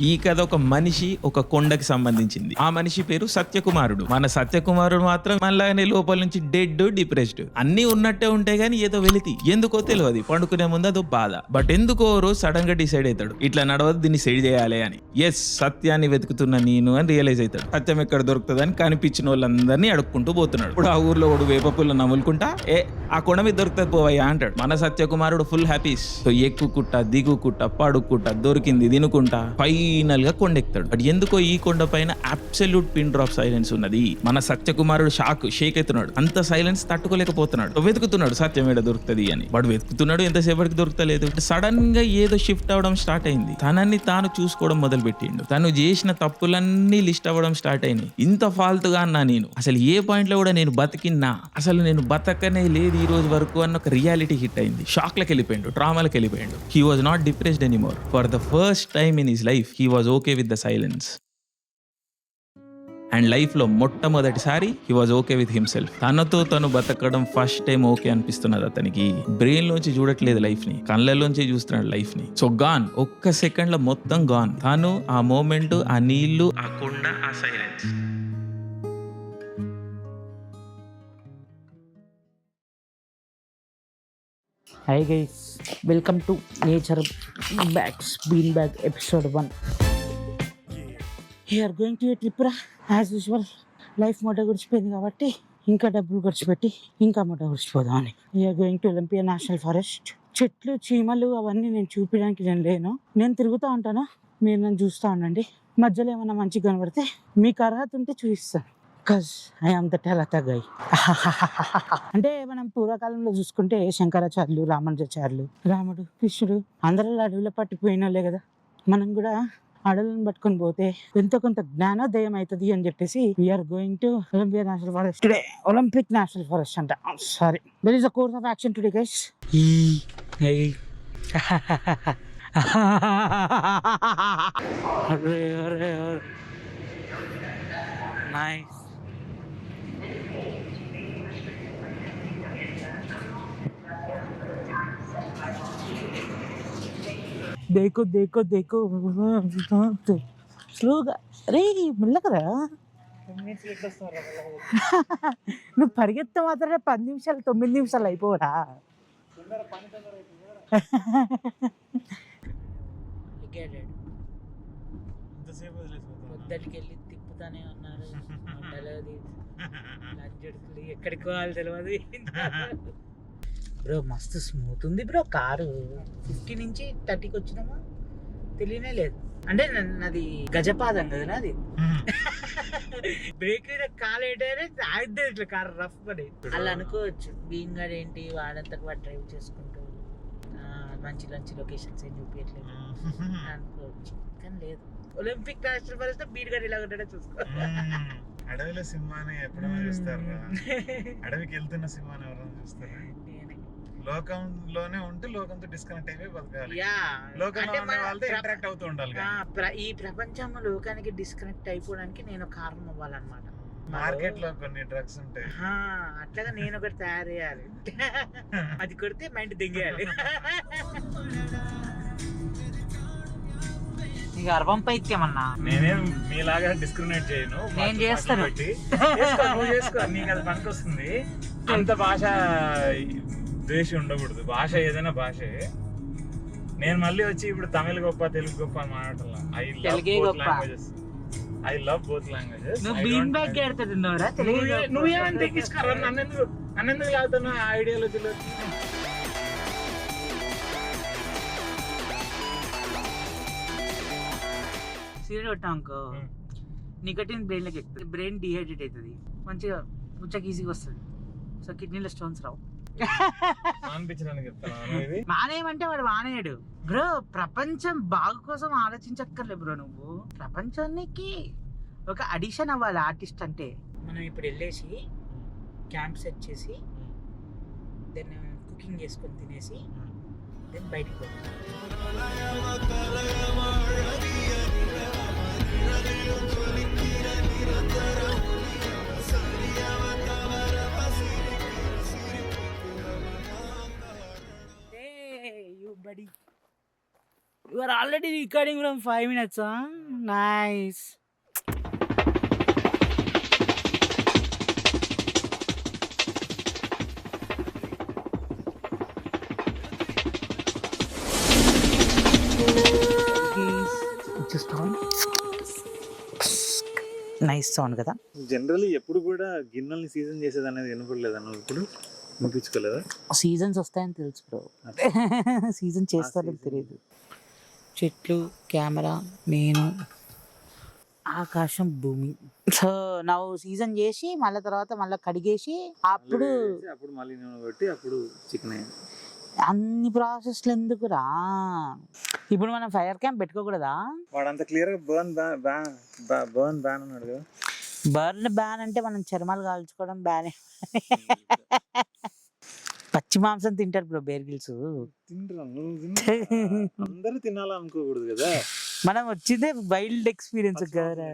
ఈ కథ ఒక మనిషి ఒక కొండకి సంబంధించింది. ఆ మనిషి పేరు సత్యకుమారుడు. మన సత్యకుమారుడు మాత్రం మనలాగానే లోపల నుంచి డెడ్, డిప్రెస్డ్ అన్ని ఉన్నట్టే ఉంటాయి గానీ ఏదో వెలితి ఎందుకో తెలియదు. పండుకునే ముందు అదో బాధ. బట్ ఎందుకో రోజు సడన్ గా డిసైడ్ అవుతాడు ఇట్లా నడవదు, దీన్ని సెడ్ చేయాలి అని. ఎస్, సత్యాన్ని వెతుకుతున్న నేను అని రియలైజ్ అవుతాడు. సత్యం ఎక్కడ దొరుకుతుంది అని కనిపించిన వాళ్ళందరినీ అడుక్కుంటూ పోతున్నాడు. ఇప్పుడు ఆ ఊర్లో వాడు వేప పుల్ల నములుకుంటా ఆ కొండ మీద దొరుకుతుంది పోవయ్యా అంటాడు. మన సత్యకుమారుడు ఫుల్ హ్యాపీస్. సో ఎక్కుకుంటా దిగుకుంటా పడుకుంటా దొరికింది తినుకుంటా ఫైనల్ గా కొండెక్తాడు. బట్ ఎందుకో ఈ కొండ పైన అబ్సల్యూట్ పిన్ డ్రాప్ సైలెన్స్ ఉన్నది. మన సత్యకుమారుడు షేక్ అవుతున్నాడు. అంత సైలెన్స్ తట్టుకోలేకపోతున్నాడు. వెతుకుతున్నాడు సత్యం ఏడ దొరుకుతుంది అని. వాడు వెతుకుతున్నాడు, ఎంతసేపటికి దొరుకుతలేదు. సడన్ గా ఏదో షిఫ్ట్ అవడం స్టార్ట్ అయింది. తనని తాను చూసుకోవడం మొదలు పెట్టిండు. తను చేసిన తప్పులన్నీ లిస్ట్ అవ్వడం స్టార్ట్ అయినాయి. ఇంత ఫాల్తుగా అన్నా నేను అసలు ఏ పాయింట్ లో కూడా నేను బతికిన్నా, అసలు నేను బతకనే లేదు ఈ రోజు వరకు అన్న ఒక రియాలిటీ హిట్ అయింది. షాక్ లకి వెళ్ళిపోయిండు, ట్రామాలకు వెళ్ళిపోయిండు. He was not depressed anymore. For the first time in his life he was okay with the silence. And life లో మొట్టమొదటిసారి he was okay with himself. తనతో తను బతకడం ఫస్ట్ టైం ఓకే అనిపిస్తున్నది అతనికి. బ్రెయిన్ లోంచి చూడట్లేదు లైఫ్ ని, కళ్ళలోంచి చూస్తున్నాడు లైఫ్ ని. సో గాన్, ఒక్క సెకండ్ లో మొత్తం గాన్. తను, ఆ మూమెంట్, ఆ నీళ్లు, ఆ కొండ, ఆ silence. Hi guys, welcome to Nature Bags Bean Bag episode 1. We are going to a trip రా. As usual, లైఫ్ మూట గుడిచిపోయింది కాబట్టి ఇంకా డబ్బులు ఖర్చు పెట్టి ఇంకా మూట గుడిచిపోదామని. We are going to Olympia national forest. చెట్లు చీమలు అవన్నీ నేను చూపించడానికి నేను లేను. నేను తిరుగుతూ ఉంటాను, మీరు నన్ను చూస్తూ ఉండండి. మధ్యలో ఏమైనా మంచిగా కనబడితే మీకు అర్హత ఉంటే చూపిస్తాను. బికాజ్ ఐ ఆమ్ ద టెలతా గై. అంటే మనం పూర్వకాలంలో చూసుకుంటే శంకరాచార్యులు, రామానుజాచార్యులు, రాముడు, కృష్ణుడు అందరూ అడవిలో పట్టిపోయినోళ్ళే కదా. మనం కూడా అడవులను పట్టుకొని పోతే ఎంతో కొంత జ్ఞానోదయం అవుతుంది అని చెప్పేసి we are going to Olympia national forest today. Olympic national forest అంట. Sorry, there is a course of action today guys. Nice. దేకో దేకో దేకో స్లోగా. అరే మెల్లకరా, నువ్వు పరిగెత్తే మాత్రమే 10 నిమిషాలు 9 నిమిషాలు అయిపోరా. పొద్దుటికి వెళ్ళి తిప్పుతానే ఉన్నారు. ఎక్కడికి పోవాలి తెలియదు. బ్రో మస్తు స్మూత్ ఉంది బ్రో కారు. 50 నుంచి 30కి వచ్చినామా తెలియనే లేదు. అంటే నాది గజపాదం కదా నాది. బ్రేక్ మీద కాలు ఏంటంటే ఆగిద్దే ఇట్లా కారు రఫ్ పడి. అలా అనుకోవచ్చు. బీన్ గారు ఏంటి వాడంతకు వాడు డ్రైవ్ చేసుకుంటూ మంచి మంచి లొకేషన్స్ ఏం చూపించట్లేదు అనుకోవచ్చు, కానీ లేదు. ఒలింపిక్ నేషనల్ ఫారెస్ట్ బీన్ గారు ఇలా ఉంటాడో చూసుకో. అడవిలో సింహాన్ని ఎప్పుడైనా చూస్తారా? అడవికి వెళ్తున్న సింహాన్ని ఎవరైనా చూస్తారా? లోకంలోనే ఉంటూ లోకంతో డిస్కనెక్ట్ అయిపోయి బతకాలి. లోకంలో ఉన్న వాళ్ళతో ఇంటరాక్ట్ అవుతూ ఉండాలి. ఈ ప్రపంచంలో లోకానికి డిస్కనెక్ట్ అయిపోవడానికి నేను కారణం అవ్వాలన్నమాట. మార్కెట్ లో కొన్ని డ్రగ్స్ ఉంటాయి, అట్లాగా నేను ఒకటి తయారు చేయాలి. అది కొడితే మైండ్ దిగేయాలి. నీకు గర్వం పైత్యమన్నా. నేనేం మీలాగా డిస్క్రిమినేట్ చేయను. నేను చేస్తాను. నువ్వు చేసుకో, నీకు అది పనికి వస్తుంది. అంత భాష ద్వేషం ఉండకూడదు. భాష ఏదైనా భాషే. నేను మళ్ళీ వచ్చి ఇప్పుడు తమిళ గొప్ప తెలుగు గొప్ప అని మాట్లాడాల. I love both languages. నువ్వేమని తెగించుకోరా? నన్నెందుకు లాగుతున్నా ఐడియాలజీలో? సీరియల్ కొట్టామనుకో నికటిన్ బ్రెయిన్లోకి ఎక్కుతుంది. బ్రెయిన్ డిహైడ్రేట్ అవుతుంది, మంచిగా ముచ్చకి ఈజీగా వస్తుంది. సో కిడ్నీలో స్టోన్స్ రావు. మానేయమంటే వాడు మానేయడు బ్రో. ప్రపంచం బాగు కోసం ఆలోచించక్కర్లే బ్రో. నువ్వు ప్రపంచానికి ఒక అడిషన్ అవ్వాలి ఆర్టిస్ట్ అంటే. మనం ఇప్పుడు వెళ్ళేసి క్యాంప్ సెట్ చేసి దెన్ కుకింగ్ చేసుకొని తినేసి దెన్ బయటికి పోతాం. buddy. You are already recording from 5 minutes, huh? Nice. Just on. Nice sound కదా. జనరల్లీ ఎప్పుడు కూడా గిన్నెల్ని సీజన్ చేసేది అనేది వినపడలేదా నువ్వు? ఇప్పుడు వినిపించుకోలేదా? సీజన్స్ వస్తాయని తెలుసు బ్రో, సీజన్ చేస్తారని తెలియదు. చెట్లు, కెమెరా, నేను, ఆకాశం, భూమి. సో ನಾವು సీజన్ చేసి మళ్ళీ తర్వాత మళ్ళీ కడిగేసి అప్పుడు మళ్ళీ నూనె పెట్టి అప్పుడు చికెన్ అయ్యింది. అన్ని ప్రాసెస్లు ఎందుకురా? ఇప్పుడు మనం ఫైర్ క్యాంప్ పెట్టుకోకూడదా? వాడంత క్లియర్ గా బర్న్ బ్యాన్ అన్నాడు కదా. బర్న్ బ్యాన్ అంటే మనం చర్మాలు కాల్చుకోవడం బ్యానే. పచ్చి మాంసం తింటారు బ్రో బేర్ గిల్స్. తింటారు, అందరూ తినాలనుకోకూడదు కదా. మనం వచ్చిందే వైల్డ్ ఎక్స్పీరియన్స్ కదా.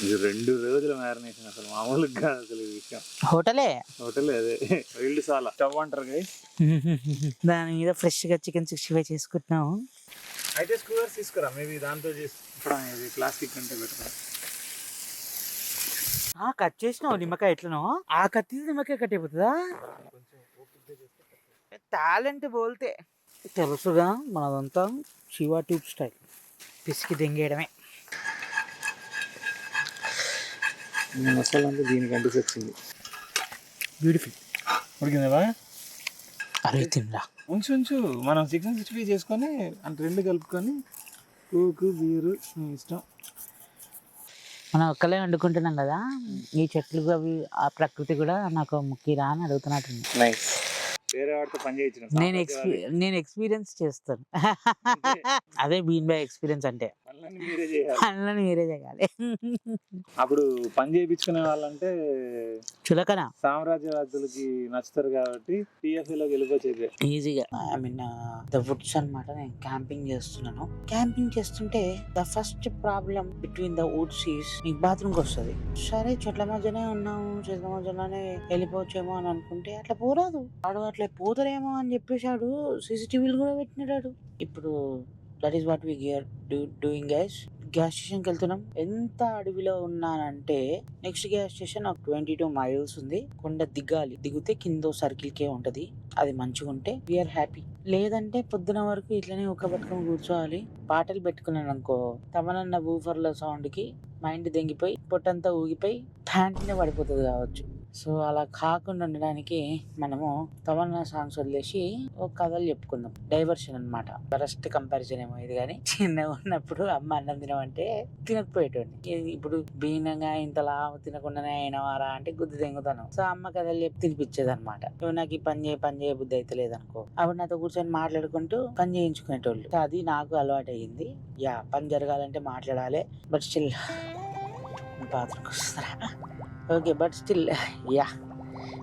ఇది 2 రోజుల మ్యారినేషన్, అసలు మామూలుగా కాదు అసలు ఈ విషయం. హోటలే అదే వైల్డ్ సాలా స్టవ్ అంటారు గైస్. దాని మీద ఫ్రెష్ గా చికెన్ 65 చేసుకుంటున్నాం. అయితే స్క్వేర్స్ తీసుకురా, మేబీ దాంతో చేసి ప్లాస్టిక్ అంటే బెటర్. కట్ చేసినావు నిమ్మకాయ ఎట్లనో, ఆ కత్తి నిమ్మకాయ కట్ అయిపోతుందా? టాలెంట్ బోల్తే తెలుసుగా మనదంతా శివా ట్యూబ్ స్టైల్, పిసికి దెంగేయడమే. మసాలా అంతా దీనికి అంటూ వచ్చింది. బ్యూటిఫుల్. ఉడికిందా? అరే తిన్నా ఉంచు మనం చికెన్ 65 చేసుకొని అంటే 2 కలుపుకొని కోకు బీరు ఇష్టం. మనం ఒక్కలే వండుకుంటున్నాం కదా, ఈ చెట్లు అవి ఆ ప్రకృతి కూడా నాకు ముఖ్యరా అని అడుగుతున్నట్టుంది. నైస్. వేరే వాడితో పని చేయించిన నేను ఎక్స్పీరియన్స్ చేస్తాను. అదే బీన్ బై ఎక్స్పీరియన్స్ అంటే పనులను మీరే చేయాలి. అప్పుడు పని చేయించుకునే వాళ్ళంటే చులకన సామ్రాజ్యవాదులకి నచ్చుతారు కాబట్టి టీఎఫ్ఏలోకి వెళ్ళిపోచేది ఈజీగా. ఐ మీన్ ద వుడ్స్ అన్నమాట. నేను క్యాంపింగ్ చేస్తున్నాను. క్యాంపింగ్ చేస్తుంటే the first problem between the Woods is నీకు బాత్రూమ్కి వస్తుంది. సరే చెట్ల మధ్యనే ఉన్నాము, చెట్ల మధ్యలోనే వెళ్ళిపోవచ్చేమో అని అనుకుంటే అట్లా పోరాదు. వాడు అట్లా పోతారేమో అని చెప్పేసాడు, సీసీటీవీలు కూడా పెట్టినాడు. ఇప్పుడు that is what we doing guys. Gas స్టేషన్కి వెళ్తున్నాం. ఎంత అడవిలో ఉన్నానంటే నెక్స్ట్ గ్యాస్ స్టేషన్ ఒక 22 మైల్స్ ఉంది. కొండ దిగాలి, దిగితే కింద సర్కిల్ కే ఉంటది. అది మంచిగా ఉంటే వీఆర్ హ్యాపీ. లేదంటే పొద్దున వరకు ఇట్లనే ఒక్క పట్టుకొని కూర్చోవాలి. పాటలు పెట్టుకున్నాను అనుకో, తమనన్న బూఫర్ల సౌండ్ కి మైండ్ దెంగిపోయి పొట్టంతా ఊగిపోయి ప్యాంట్నే పడిపోతుంది కావచ్చు. సో అలా కాకుండా ఉండడానికి మనము తమన్నా సాంగ్స్ వదిలేసి ఒక కథలు చెప్పుకుందాం. డైవర్షన్ అనమాట. బెస్ట్ కంపారిజన్ ఏమో ఇది. కానీ చిన్నగా ఉన్నప్పుడు అమ్మ అన్నం తినమంటే తినకపోయేటోడిని. ఇప్పుడు బీనంగా ఇంతలా తినకుండానే అయినవారా అంటే గుద్దు తెంగుతాను. సో అమ్మ కథలు చెప్పి తినిపించేది అనమాట. నువ్వు నాకు ఈ పని చేయ బుద్ధి అయితే లేదనుకో, అప్పుడు నాతో కూర్చొని మాట్లాడుకుంటూ పని చేయించుకునేటోళ్ళు. సో అది నాకు అలవాటు అయ్యింది. పని జరగాలంటే మాట్లాడాలి. బట్ స్టిల్ బాత్రూమ్కి వస్తారా? Okay, but still,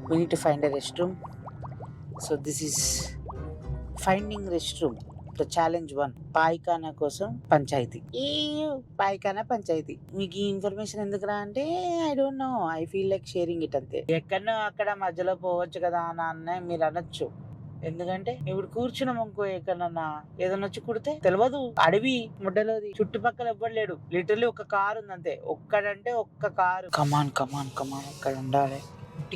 we need to find a restroom. So this is finding restroom. The challenge 1. పాయిఖానా కోసం పంచాయతీ. పాయిఖానా పంచాయతీ. మీకు ఈ ఇన్ఫర్మేషన్ ఎందుకురా అంటే I don't know, I feel like sharing it అంతే. ఎక్కడనో అక్కడ మధ్యలో పోవచ్చు కదా నాన్న మీరు అనొచ్చు. ఎందుకంటే ఇప్పుడు కూర్చున్నాం అనుకో, ఎక్కడన్నా ఏదన్నా వచ్చి కుడితే తెలియదు. అడవి ముడ్డలోది, చుట్టుపక్కల ఎవ్వలేడు. లిటరలీ ఒక కారు ఉంది అంతే. ఒక్కడంటే ఒక్క కారు. కమాన్ అక్కడ ఉండాలి.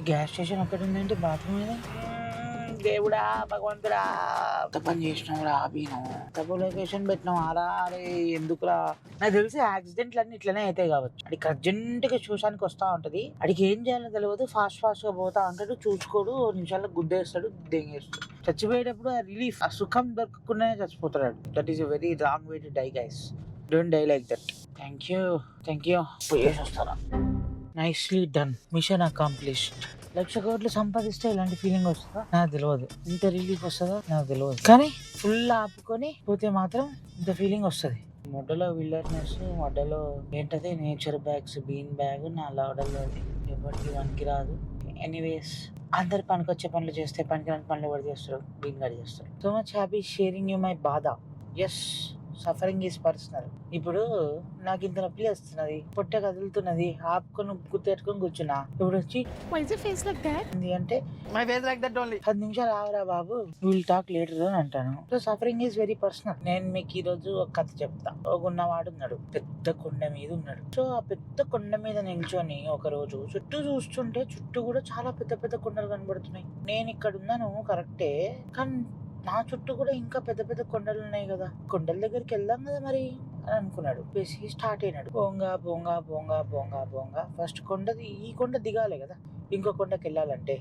గ్యాస్ స్టేషన్ ఒక్కటి ఉందంటే బాత్రూమ్ మీద. దేవుడా భగవంతుడా, పని చేసినావురా బీను, తప్పు లొకేషన్ పెట్టినావు ఆరా. అరే ఎందుకురా? నాకు తెలిసి యాక్సిడెంట్లు అన్ని ఇట్లనే అవుతాయి కావచ్చు. అడికి అర్జెంట్ గా చూసానికి వస్తా ఉంటది. అడికి ఏం చేయాలో తెలియదు. ఫాస్ట్ గా పోతా ఉంటాడు, చూసుకోడు, 2 నిమిషాల్లో గుద్దేస్తాడు, దెంగేస్తాడు. చచ్చిపోయేటప్పుడు ఆ రిలీఫ్, ఆ సుఖం దొరకకుండానే చచ్చిపోతాడు. That is a very wrong way to die guys. Don't die like that. Thank you పోయేసి వస్తారా. Nicely done. Machine accomplished. 1,00,000 కోట్లు సంపాదిస్తే ఇలాంటి ఫీలింగ్ వస్తుందా నాకు తెలియదు. ఇంత రిలీఫ్ వస్తుందా నాకు తెలియదు. కానీ ఫుల్ ఆపుకొని పోతే మాత్రం ఇంత ఫీలింగ్ వస్తుంది. మొడ్డలో విల్లర్నెస్, మొడ్డలో ఏంటది నేచర్ బ్యాగ్స్, బీన్ బ్యాగ్ నా లోడల్లో ఎవరికి పనికి రాదు. ఎనీవేస్ అందరు పనికొచ్చే పనులు చేస్తే పనికిరాని పనులు ఎవరు చేస్తారు? బీన్ గారు చేస్తారు. So much happy sharing you my బాధ. As suffering is personal. ఇప్పుడు నాకు ఇంత నొప్పి వస్తున్నది, పొట్ట కదులుతున్నది, ఆపుకొని గుర్తెట్టుకొని కూర్చున్నా. ఇప్పుడు వచ్చి అంటే 10 నిమిషాలు ఆగరా బాబు, విల్ టాక్ లేటర్ అని అంటాను. So suffering is very personal. నేను మీకు ఈ రోజు ఒక కథ చెప్తా. ఒక ఉన్నవాడు ఉన్నాడు, పెద్ద కొండ మీద ఉన్నాడు. సో ఆ పెద్ద కొండ మీద నిల్చొని ఒక రోజు చుట్టూ చూస్తుంటే చుట్టూ కూడా చాలా పెద్ద పెద్ద కొండలు కనబడుతున్నాయి. నేను ఇక్కడ ఉన్నాను కరెక్టే, కానీ నా చుట్టూ కూడా ఇంకా పెద్ద పెద్ద కొండలు ఉన్నాయి కదా, కొండల దగ్గరికి వెళ్దాం కదా మరి అని అనుకున్నాడు. బేసి స్టార్ట్ అయినాడు. బోంగా బోంగా బోంగా బోంగా బోంగా. ఫస్ట్ ఈ కొండ దిగాలి కదా, ఇంకో కొండకి వెళ్ళాలంటే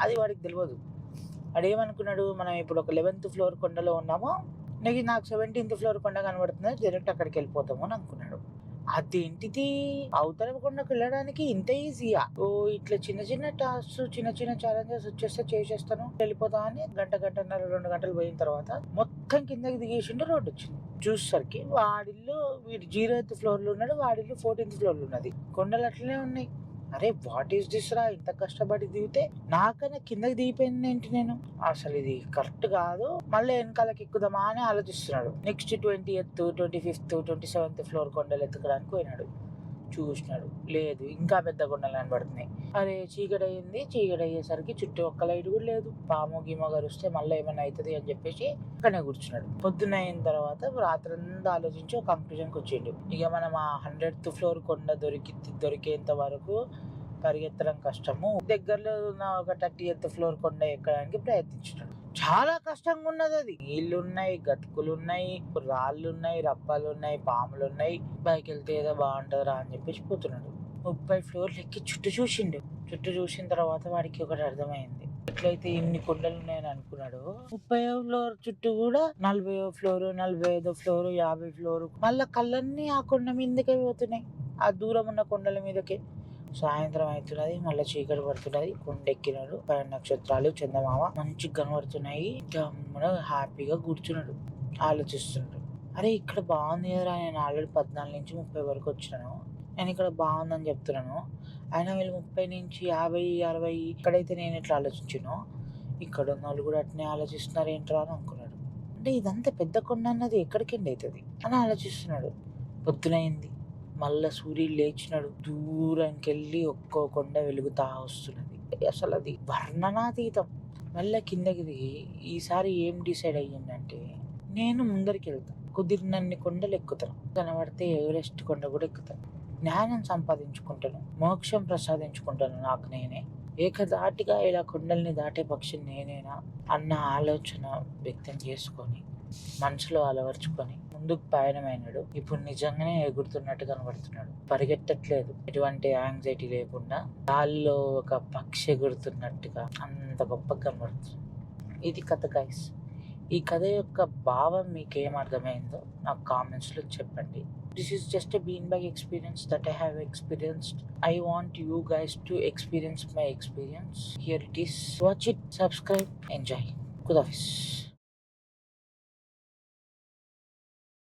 అది వాడికి తెలియదు. వాడు ఏమనుకున్నాడు, మనం ఇప్పుడు ఒక 11th ఫ్లోర్ కొండలో ఉన్నామో, నాకు 17th ఫ్లోర్ కొండ కనబడుతుంది, డైరెక్ట్ అక్కడికి వెళ్ళిపోతాము అని అనుకున్నాడు. అదేంటిది, అవతల కొండకు వెళ్ళడానికి ఇంత ఈజీయా? ఓ ఇట్లా చిన్న చిన్న టాస్క్, చిన్న చిన్న ఛాలెంజెస్ వచ్చేస్తే చేసేస్తాను, వెళ్ళిపోతా అని గంటన్నర 2 గంటలు పోయిన తర్వాత మొత్తం కిందకి దిగేసిండు. రోడ్డు వచ్చింది. చూసేసరికి వాడిల్లు, వీడు 0th ఫ్లోర్ లో ఉన్నాడు, వాడిల్లు 14th ఫ్లోర్ లో ఉన్నది. కొండలు అట్లనే ఉన్నాయి. అరే వాట్ ఈస్ దిస్ రా, ఇంత కష్టపడి దిగితే నాకన్నా కిందకి దిగిపోయింది ఏంటి నేను, అసలు ఇది కరెక్ట్ కాదు, మళ్ళీ వెనకాలకి ఎక్కుదామా అని ఆలోచిస్తున్నాడు. Next 20th 25th 27th floor కొండలు ఎత్తుకోవడానికి పోయినాడు. చూసినాడు, లేదు, ఇంకా పెద్ద కొండలు కనబడుతున్నాయి. అరే చీకటి అయ్యింది. చీకటి అయ్యేసరికి చుట్టూ ఒక్క లైట్ కూడా లేదు. పాము గీమ గరుస్తే మళ్ళీ ఏమైనా అవుతుంది అని చెప్పేసి అక్కడనే కూర్చున్నాడు. పొద్దున్న అయిన తర్వాత రాత్రంతా ఆలోచించి ఒక కంక్లూజన్కి వచ్చిండు. ఇక మనం ఆ 100th ఫ్లోర్ కొండ దొరికేంత వరకు పరిగెత్తడం కష్టము, దగ్గరలో ఉన్న ఒక 30th ఫ్లోర్ కొండ ఎక్కడానికి ప్రయత్నించినాడు. చాలా కష్టంగా ఉన్నది. అది నీళ్లు ఉన్నాయి, గతుకులు ఉన్నాయి, రాళ్ళు ఉన్నాయి, రప్పాలు ఉన్నాయి, పాములు ఉన్నాయి. పైకి వెళ్తే ఏదో బాగుంటుందిరా అని చెప్పేసి పోతున్నాడు. 30 ఫ్లోర్లు ఎక్కి చుట్టూ చూసిండు. చుట్టూ చూసిన తర్వాత వాడికి ఒకటి అర్థమైంది. ఎట్లయితే ఇన్ని కొండలు ఉన్నాయని అనుకున్నాడు, 30వ ఫ్లోర్ చుట్టూ కూడా 40వ ఫ్లోర్, 45వ ఫ్లోర్, 50 ఫ్లోర్, మళ్ళా కళ్ళన్నీ ఆ కొండ మీదకే పోతున్నాయి, ఆ దూరం ఉన్న కొండల మీదకే. సాయంత్రం అవుతున్నది, మళ్ళీ చీకటి పడుతున్నది. కొండెక్కినాడు. 10 నక్షత్రాలు, చందమామ మంచిగా కనబడుతున్నాయి. గమ్మున హ్యాపీగా కూర్చున్నాడు, ఆలోచిస్తున్నాడు. అరే ఇక్కడ బాగుంది కదరా, నేను ఆల్రెడీ 14 నుంచి 30 వరకు వచ్చినాను, నేను ఇక్కడ బాగుందని చెప్తున్నాను, అయినా వీళ్ళు 30 నుంచి 50, 60, ఇక్కడైతే నేను ఎట్లా ఆలోచించానో ఇక్కడ ఉన్న వాళ్ళు కూడా అట్నే ఆలోచిస్తున్నారు ఏంట్రా అని అనుకున్నాడు. అంటే ఇదంతా పెద్ద కొండ అన్నది ఎక్కడికండి అవుతుంది అని ఆలోచిస్తున్నాడు. పొద్దునైంది, మళ్ళా సూర్యుడు లేచినాడు. దూరంకి వెళ్ళి ఒక్కో కొండ వెలుగుతా వస్తున్నది. అసలు అది వర్ణనాతీతం. మళ్ళీ కిందకి దిగి ఈసారి ఏం డిసైడ్ అయ్యిందంటే, నేను ముందరికి వెళ్తాను, కుదిరినన్ని కొండలు ఎక్కుతాను, కనబడితే ఎవరెస్ట్ కొండ కూడా ఎక్కుతాను, జ్ఞానం సంపాదించుకుంటాను, మోక్షం ప్రసాదించుకుంటాను నాకు నేనే, ఏకధాటిగా ఇలా కొండల్ని దాటే పక్షి నేనేనా అన్న ఆలోచన వ్యక్తం చేసుకొని మనసులో అలవర్చుకొని ముందుకు పయనమైనాడు. ఇప్పుడు నిజంగానే ఎగురుతున్నట్టు కనబడుతున్నాడు. పరిగెట్టట్లేదు, ఎటువంటి యాంగ్జైటీ లేకుండా గాల్లో ఒక పక్షి ఎగురుతున్నట్టుగా అంత గొప్పగా కనబడుతుంది. ఇది కథ గైస్. ఈ కథ యొక్క భావం మీకేం అర్థమైందో నాకు కామెంట్స్లో చెప్పండి. This is just a beanbag experience that I have experienced. I want you guys to experience my experience. Here it is. Watch it, subscribe, enjoy. Khuda Hafiz.